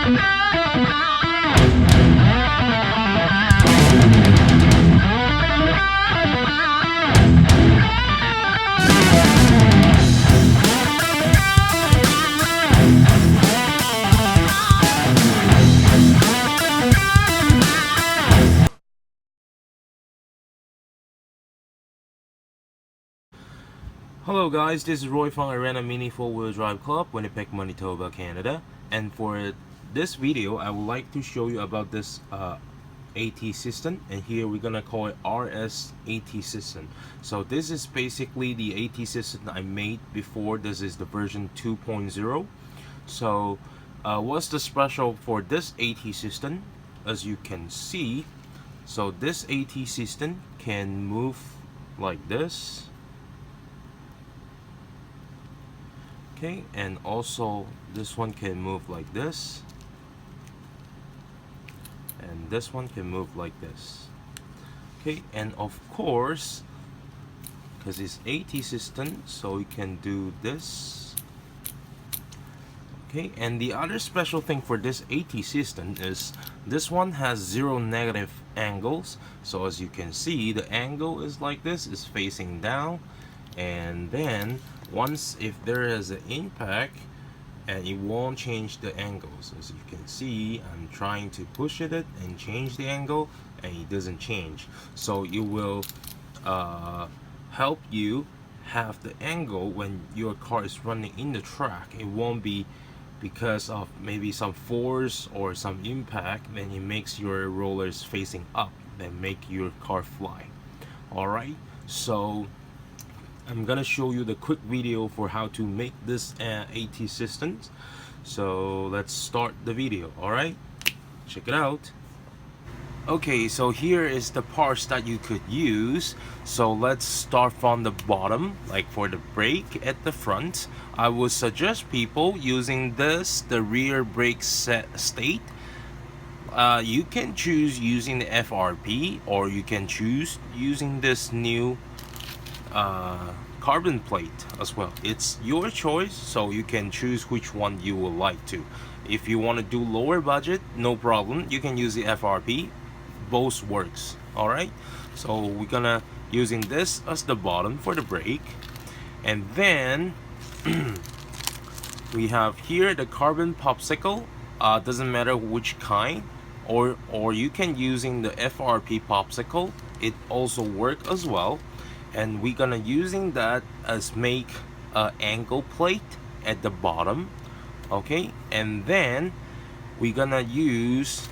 Hello guys, this is Roy from Arena Mini 4-Wheel Drive Club, Winnipeg, Manitoba, Canada. And for this video, I would like to show you about this AT system. And here we're gonna call it RS AT system. So this is basically the AT system I made before. This is the version 2.0. So what's the special for this AT system? As you can see, so this AT system can move like this. Okay, and also this one can move like this, and this one can move like this. Okay, and of course, because it's AT system, so we can do this. Okay, and the other special thing for this AT system is this one has 0 negative angles. So as you can see, the angle is like this, is facing down, and then once if there is an impact, and it won't change the angles. As you can see, I'm trying to push it and change the angle, and it doesn't change. So it will help you have the angle when your car is running in the track. It won't be because of maybe some force or some impact, then it makes your rollers facing up, then make your car fly. Alright, so I'm gonna show you the quick video for how to make this AT system. So let's start the video. Alright, check it out. Okay, so here is the parts that you could use. So let's start from the bottom. Like for the brake at the front, I would suggest people using this, the rear brake state. You can choose using the FRP, or you can choose using this new carbon plate as well. It's your choice, so you can choose which one you would like to. If you want to do lower budget, no problem, you can use the FRP. Both works. Alright, so we're gonna using this as the bottom for the brake, and then we have here the carbon popsicle. Doesn't matter which kind, or you can using the FRP popsicle, it also work as well. And we're gonna using that as make a angle plate at the bottom. Okay, and then we're gonna use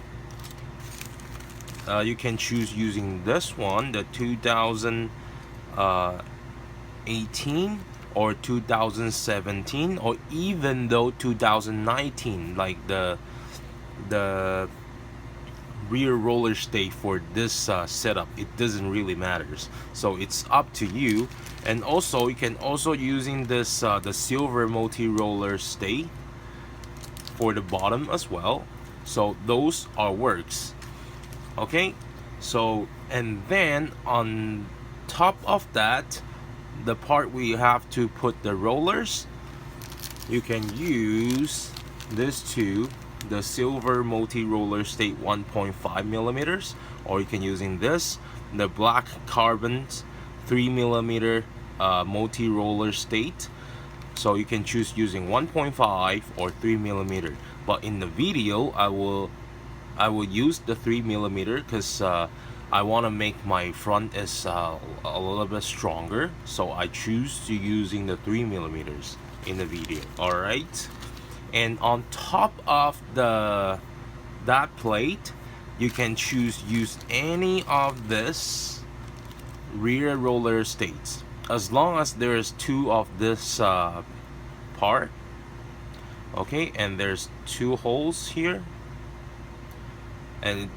you can choose using this one, the 2018 or 2017, or even though 2019, like the rear roller stay for this setup. It doesn't really matters, so it's up to you. And also you can also using this the silver multi-roller stay for the bottom as well. So those are works. Okay, so and then on top of that, the part we have to put the rollers, you can use this too, the silver multi-roller state 1.5 millimeters, or you can using this, the black carbon 3 millimeter multi-roller state. So you can choose using 1.5 or 3 millimeter, but in the video I will use the 3 millimeter because I want to make my front as a little bit stronger, so I choose to using the 3 millimeters in the video. All right, and on top of that plate, you can choose use any of this rear roller states, as long as there's 2 of this part. Okay, and there's 2 holes here, and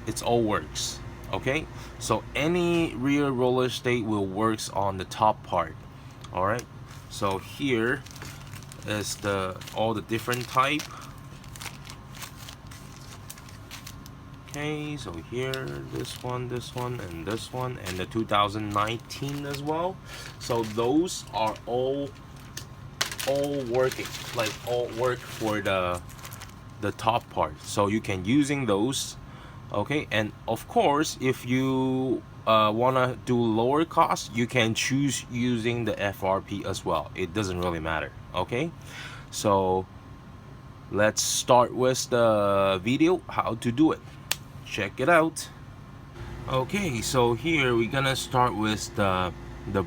it's all works. Okay, so any rear roller state will works on the top part. All right, so here is all the different type. Okay, so here this one, and this one, and the 2019 as well. So those are all working, like all work for the the top part, so you can using those. Okay, and of course if you want to do lower cost, you can choose using the FRP as well. It doesn't really matter. Okay, so let's start with the video how to do it. Check it out. Okay, so here we're gonna start with the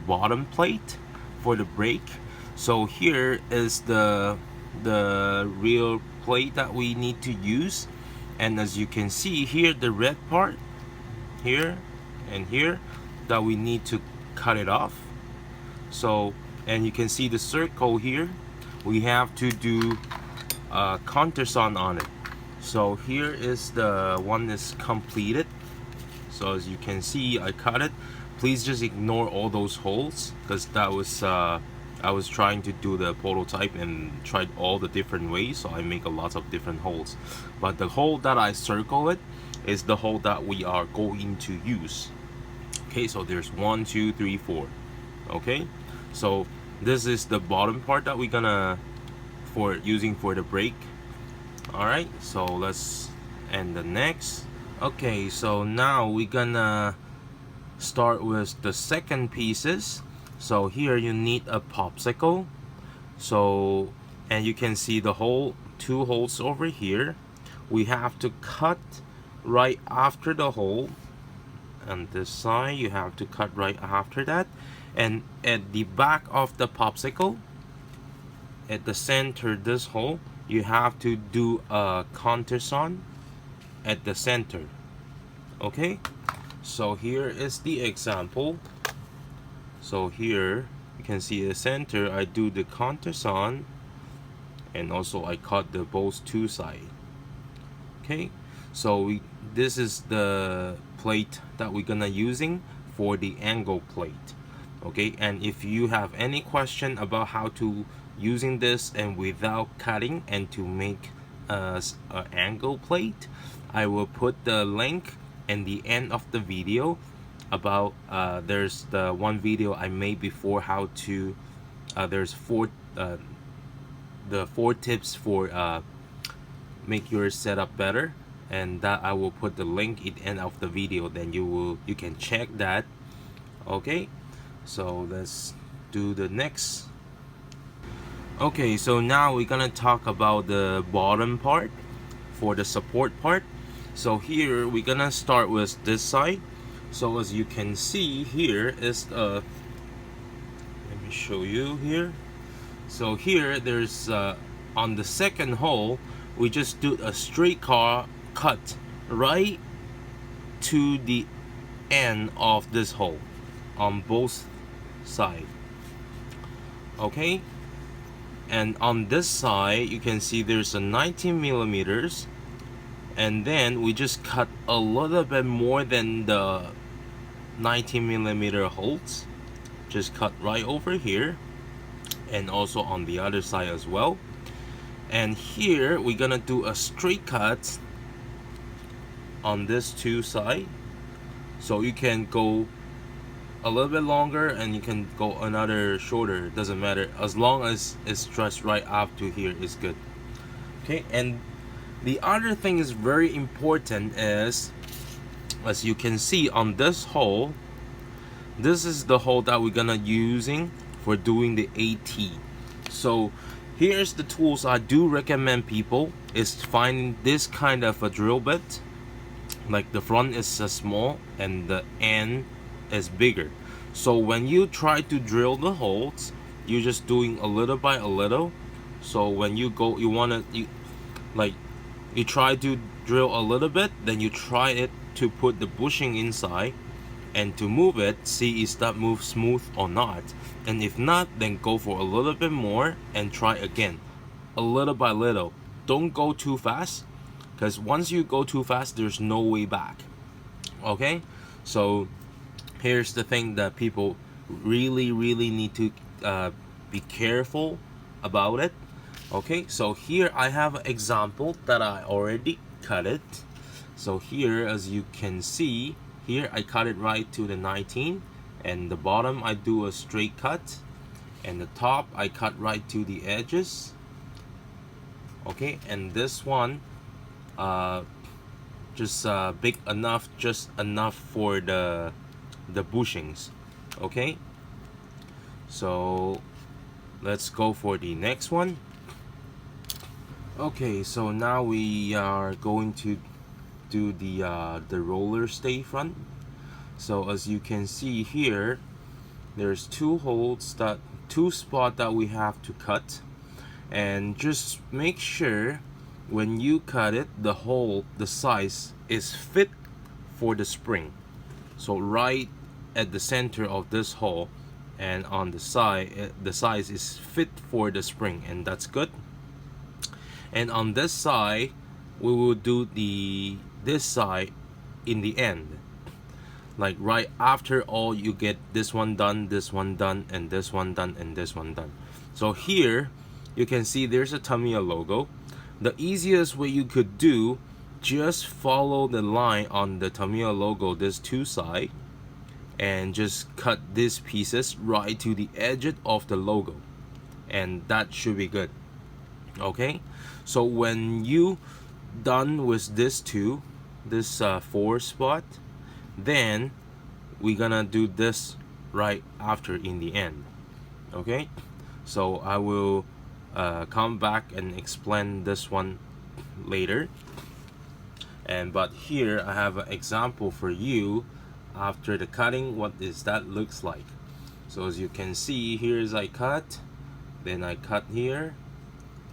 bottom plate for the brake. So here is the real plate that we need to use, and as you can see here, the red part here and here, that we need to cut it off. So, and you can see the circle here, we have to do countersunk on it. So here is the one that's completed. So as you can see, I cut it. Please just ignore all those holes, because that was I was trying to do the prototype and tried all the different ways, so I make a lot of different holes. But the hole that I circle it is the hole that we are going to use. Okay, so there's 1, 2, 3, 4. Okay, so this is the bottom part that we're gonna using for the brake. Alright, so let's end the next. Okay, so now we're gonna start with the second pieces. So here you need a popsicle. So, and you can see the hole, 2 holes over here. We have to cut right after the hole. On this side, you have to cut right after that. And at the back of the popsicle, at the center, this hole, you have to do a countersunk at the center. Okay, so here is the example. So here you can see the center, I do the countersunk, and also I cut the both 2 sides. Okay, so this is the plate that we're gonna using for the angle plate. Okay, and if you have any question about how to using this and without cutting and to make an angle plate, I will put the link in the end of the video about there's the one video I made before how to there's the 4 tips for make your setup better, and that I will put the link at the end of the video, then you can check that. Okay, so let's do the next. Okay, so now we're gonna talk about the bottom part for the support part. So here we're gonna start with this side. So as you can see, here is let me show you here. So here there's on the second hole, we just do a straight cut right to the end of this hole on both sides. Okay, and on this side you can see there's a 19 millimeters, and then we just cut a little bit more than the 19 millimeter holes. Just cut right over here, and also on the other side as well. And here we're gonna do a straight cut on this 2 sides, so you can go a little bit longer and you can go another shorter, it doesn't matter, as long as it's stretched right up to here is good. Okay, and the other thing is very important is, as you can see on this hole, this is the hole that we're gonna using for doing the AT. So here's the tools I do recommend people is finding this kind of a drill bit, like the front is small and the end is bigger. So when you try to drill the holes, you're just doing a little by a little. So when you go, you try to drill a little bit, then you try it to put the bushing inside and to move it, see is that move smooth or not, and if not, then go for a little bit more and try again, a little by little. Don't go too fast, because once you go too fast, there's no way back. Okay, so here's the thing that people really need to be careful about it. Okay, so here I have an example that I already cut it. So here, as you can see, here I cut it right to the 19, and the bottom I do a straight cut, and the top I cut right to the edges. okay, and this one just big enough, just enough for the bushings. Okay, so let's go for the next one. Okay, so now we are going to do the roller stay front. So as you can see here, there's two spot that we have to cut, and just make sure when you cut it, the size is fit for the spring. So right at the center of this hole and on the side, the size is fit for the spring, and that's good. And on this side, we will do this side in the end, like right after all you get this one done, this one done, and this one done, and this one done. So here you can see there's a Tamiya logo. The easiest way you could do, just follow the line on the Tamiya logo, this two side, and just cut these pieces right to the edge of the logo, and that should be good. Okay, so when you done with this four spot, then we're gonna do this right after in the end. Okay, so I will come back and explain this one later. But here I have an example for you after the cutting, what is that looks like. So as you can see, here's I cut, then I cut here,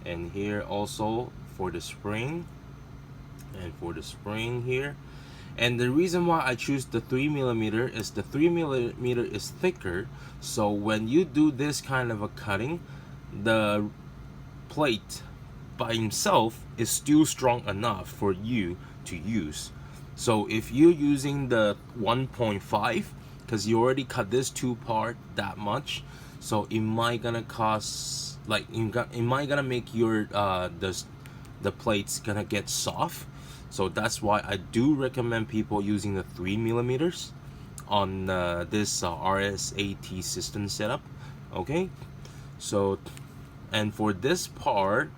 and here also for the spring, and for the spring here. And the reason why I choose the 3mm is the 3mm is thicker, so when you do this kind of a cutting, the plate by himself is still strong enough for you to use. So if you're using the 1.5, because you already cut this two part that much, so it might gonna cost, like it might gonna make your the plates gonna get soft. So that's why I do recommend people using the 3mm on this RSAT system setup. Okay, so and for this part,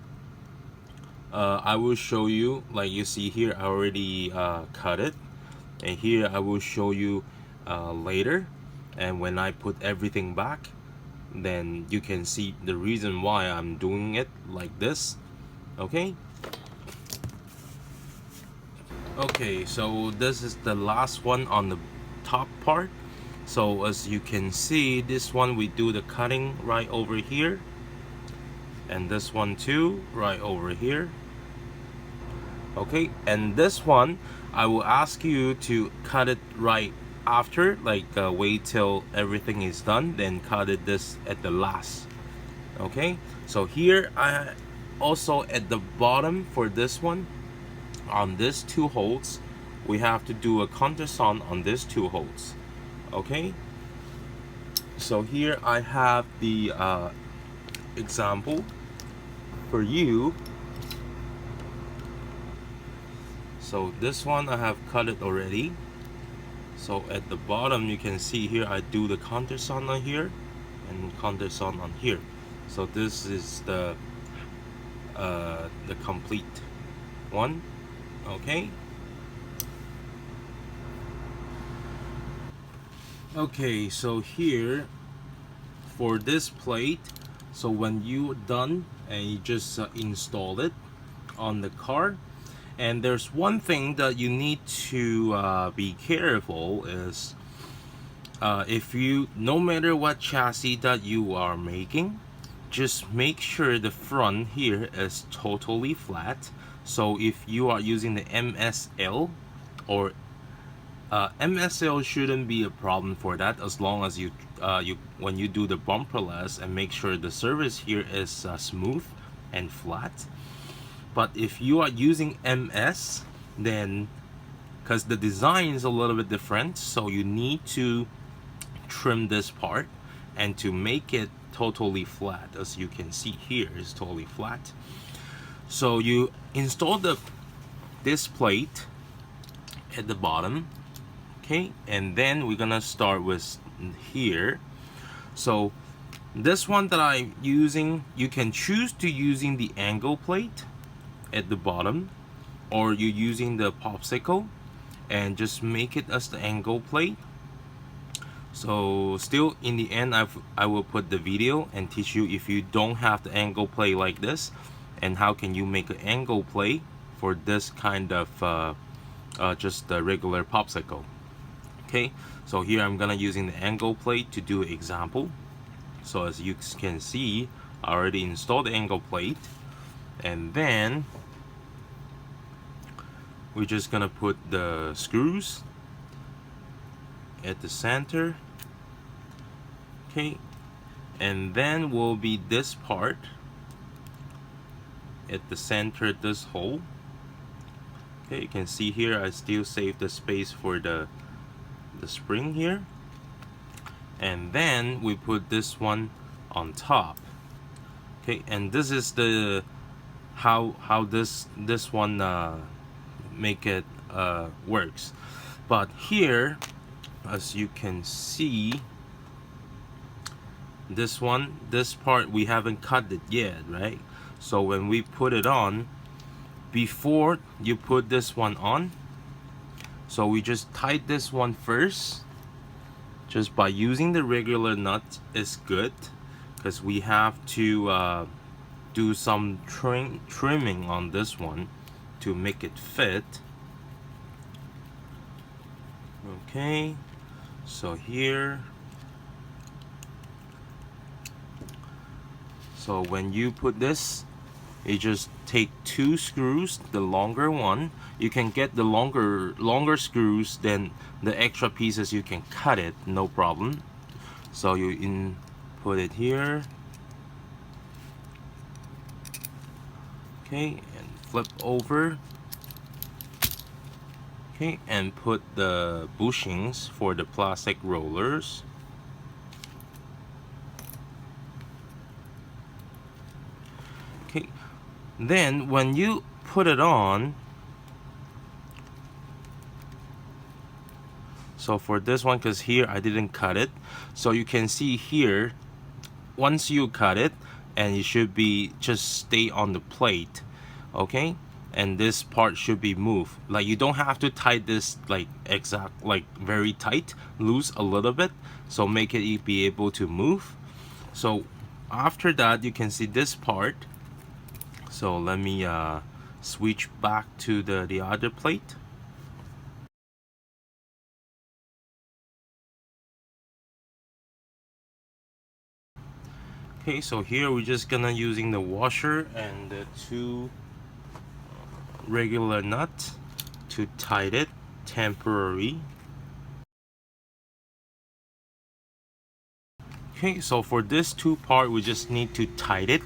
I will show you, like you see here, I already cut it, and here I will show you later. And when I put everything back, then you can see the reason why I'm doing it like this. Okay. Okay, so this is the last one on the top part. So as you can see, this one we do the cutting right over here, and this one too right over here. Okay, and this one I will ask you to cut it right after, like wait till everything is done, then cut it this at the last. Okay, so here I also at the bottom for this one, on these two holes, we have to do a countersunk on these two holes. Okay, so here I have the example for you. So this one I have cut it already. So at the bottom you can see here I do the countersunk on here and countersunk on here. So this is the complete one. Okay. Okay, so here for this plate, so when you're done and you just install it on the car, and there's one thing that you need to be careful is if you, no matter what chassis that you are making, just make sure the front here is totally flat. So if you are using the MSL, or MSL shouldn't be a problem for that, as long as you when you do the bumperless and make sure the surface here is smooth and flat. But if you are using MS, then because the design is a little bit different, so you need to trim this part and to make it totally flat. As you can see here, is totally flat. So you install this plate at the bottom, okay, and then we're gonna start with here. So this one that I'm using, you can choose to using the angle plate, at the bottom, or you're using the popsicle, and just make it as the angle plate. So still in the end, I will put the video and teach you if you don't have the angle plate like this, and how can you make an angle plate for this kind of just the regular popsicle. Okay, so here I'm gonna using the angle plate to do an example. So as you can see, I already installed the angle plate, and then we're just gonna put the screws at the center. Okay, and then will be this part at the center, this hole. Okay, you can see here I still save the space for the spring here, and then we put this one on top. Okay, and this is the how this one make it works. But here, as you can see, this part we haven't cut it yet, right? So when we put it on, before you put this one on, so we just tied this one first. Just by using the regular nut is good, because we have to do some trimming on this one to make it fit. Okay, so here, so when you put this, you just take 2 screws, the longer one. You can get the longer screws, then the extra pieces you can cut it, no problem. So you put it here. Okay, and flip over. Okay, and put the bushings for the plastic rollers. Okay, then when you put it on, so for this one, because here I didn't cut it, so you can see here, once you cut it, and it should be just stay on the plate. Okay, and this part should be moved. Like, you don't have to tie this like very tight, loose a little bit, so make it be able to move. So after that, you can see this part. So let me switch back to the other plate. Okay, so here we're just gonna using the washer and the 2 regular nuts to tighten it temporarily. Okay, so for this 2 part, we just need to tighten it.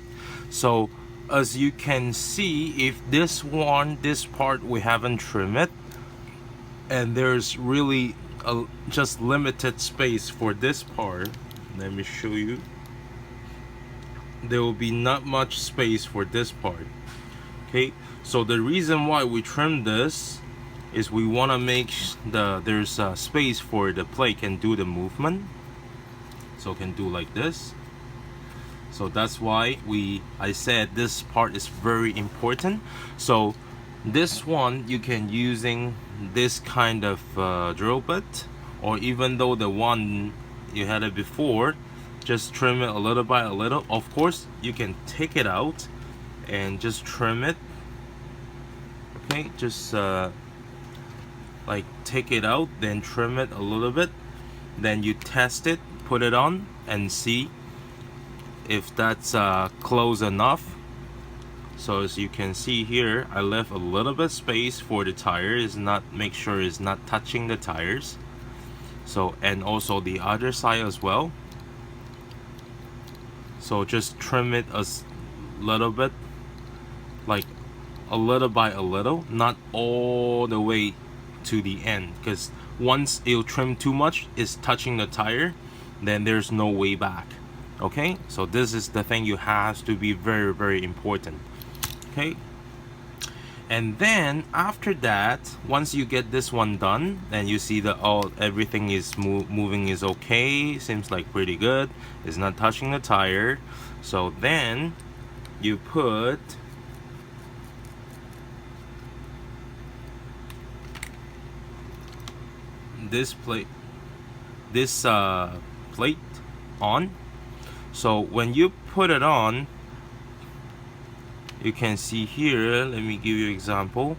So as you can see, if this part we haven't trimmed it, and there's really just limited space for this part. Let me show you. There will be not much space for this part. Okay, so the reason why we trim this is we want to make there's space for the plate can do the movement, so can do like this. So that's why I said this part is very important. So this one you can using this kind of drill bit, or even though the one you had it before, just trim it a little by a little. Of course you can take it out and just trim it. Okay, just like take it out, then trim it a little bit, then you test it, put it on and see if that's close enough. So as you can see here, I left a little bit space for the tire, is not, make sure it's not touching the tires. So, and also the other side as well. So just trim it a little bit, like a little by a little, not all the way to the end, because once it'll trim too much, it's touching the tire, then there's no way back. Okay, so this is the thing you have to be very, very important. Okay, and then after that, once you get this one done, then you see that everything is moving is okay, seems like pretty good, it's not touching the tire. So then you put this plate on. So when you put it on, you can see here, let me give you an example.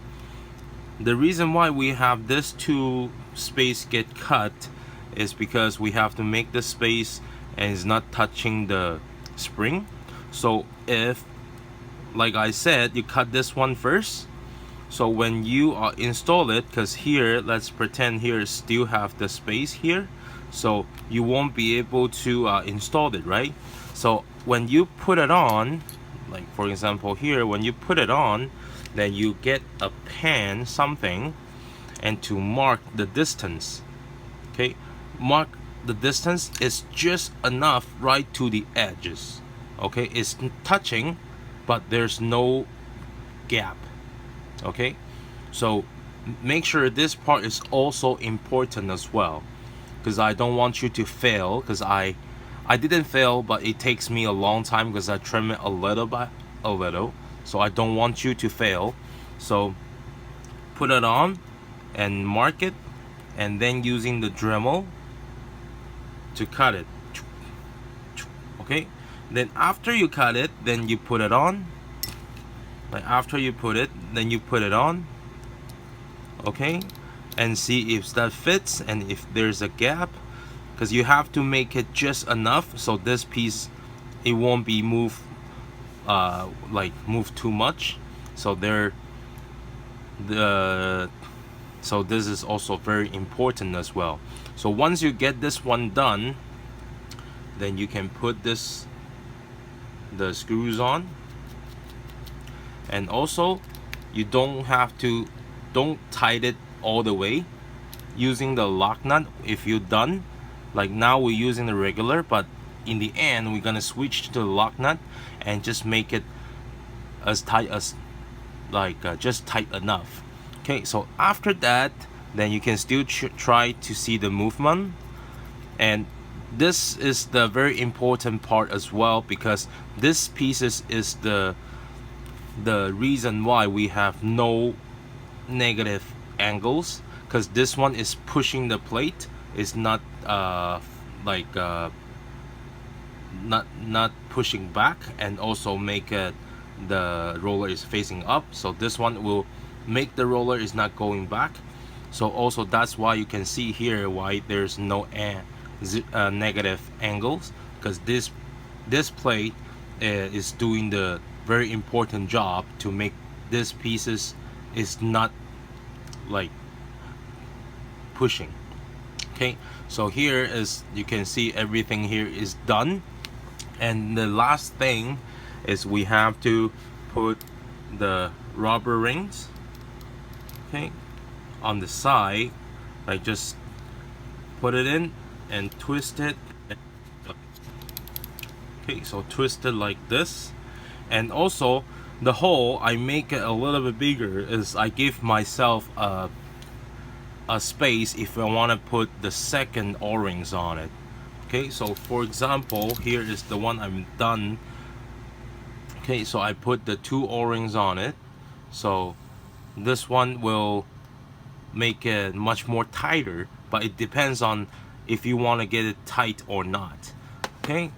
The reason why we have this two space get cut is because we have to make the space and it's not touching the spring. So if, like I said, you cut this one first, so when you install it, because here, let's pretend here still have the space here, so you won't be able to install it, right? So when you put it on, like for example here, when you put it on, then you get a pen, something, and to mark the distance. Okay, mark the distance is just enough right to the edges. Okay, it's touching, but there's no gap. Okay, so make sure this part is also important as well, because I don't want you to fail, because I didn't fail, but it takes me a long time because I trim it a little by a little, so I don't want you to fail. So put it on and mark it, and then using the Dremel to cut it. Okay, then after you cut it, then you put it on. Like after you put it, then you put it on. Okay, and see if that fits and if there's a gap, because you have to make it just enough so this piece, it won't be moved move too much. So so this is also very important as well. So once you get this one done, then you can put the screws on. And also, you don't tighten it all the way using the lock nut. If you're done, like now we're using the regular, but in the end we're gonna switch to the lock nut and just make it as tight as just tight enough. Okay, so after that, then you can still try to see the movement. And this is the very important part as well, because this pieces is the reason why we have no negative angles, because this one is pushing the plate, is not not pushing back, and also make it the roller is facing up. So this one will make the roller is not going back. So also that's why you can see here why there's no negative angles, because this plate is doing the very important job to make this pieces is not like pushing. Okay, so here is, you can see everything here is done. And the last thing is we have to put the rubber rings, okay, on the side. Like just put it in and twist it. Okay, so twist it like this. And also the hole, I make it a little bit bigger, is I give myself a space if I want to put the second O-rings on it. Okay, so for example, here is the one I'm done. Okay, so I put the two O-rings on it. So this one will make it much more tighter, but it depends on if you want to get it tight or not. Okay,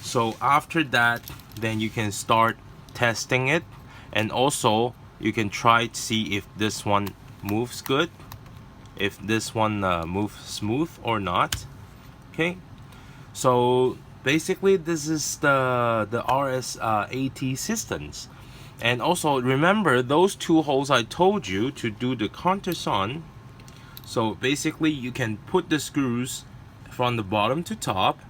so after that, then you can start testing it, and also you can try to see if this one moves good, if this one moves smooth or not. Okay, so basically this is the RS-AT systems. And also remember those two holes I told you to do the countersunk. So basically you can put the screws from the bottom to top,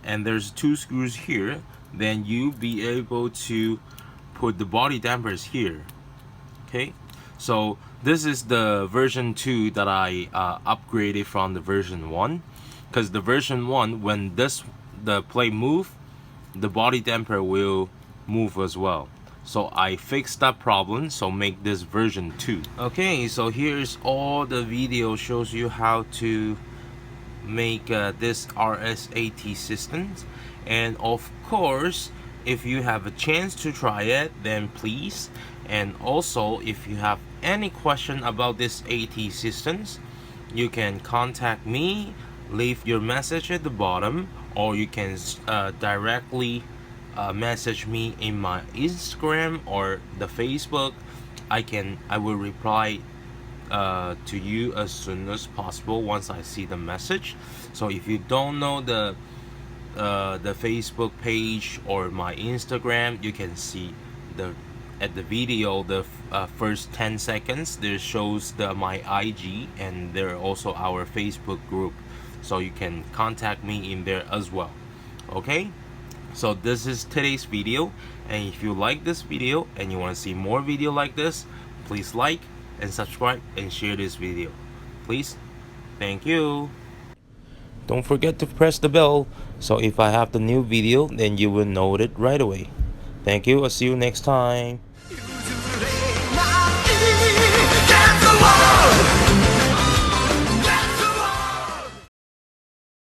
and there's two screws here. Then you be able to put the body dampers here. Okay, so this is the version 2 that I upgraded from the version 1, because the version 1, when the plate move, the body damper will move as well. So I fixed that problem, so make this version 2. Okay, so here's all the video shows you how to make this RS-AT systems. And of course, if you have a chance to try it, then please. And also, if you have any question about this AT systems, you can contact me, leave your message at the bottom, or you can directly message me in my Instagram or the Facebook. I will reply to you as soon as possible once I see the message. So if you don't know the Facebook page or my Instagram, you can see at the video the first 10 seconds there shows my IG, and there also our Facebook group, so you can contact me in there as well. Okay, so this is today's video, and if you like this video and you want to see more video like this, please like and subscribe and share this video, please. Thank you. Don't forget to press the bell, so if I have the new video, then you will know it right away. Thank you. I'll see you next time.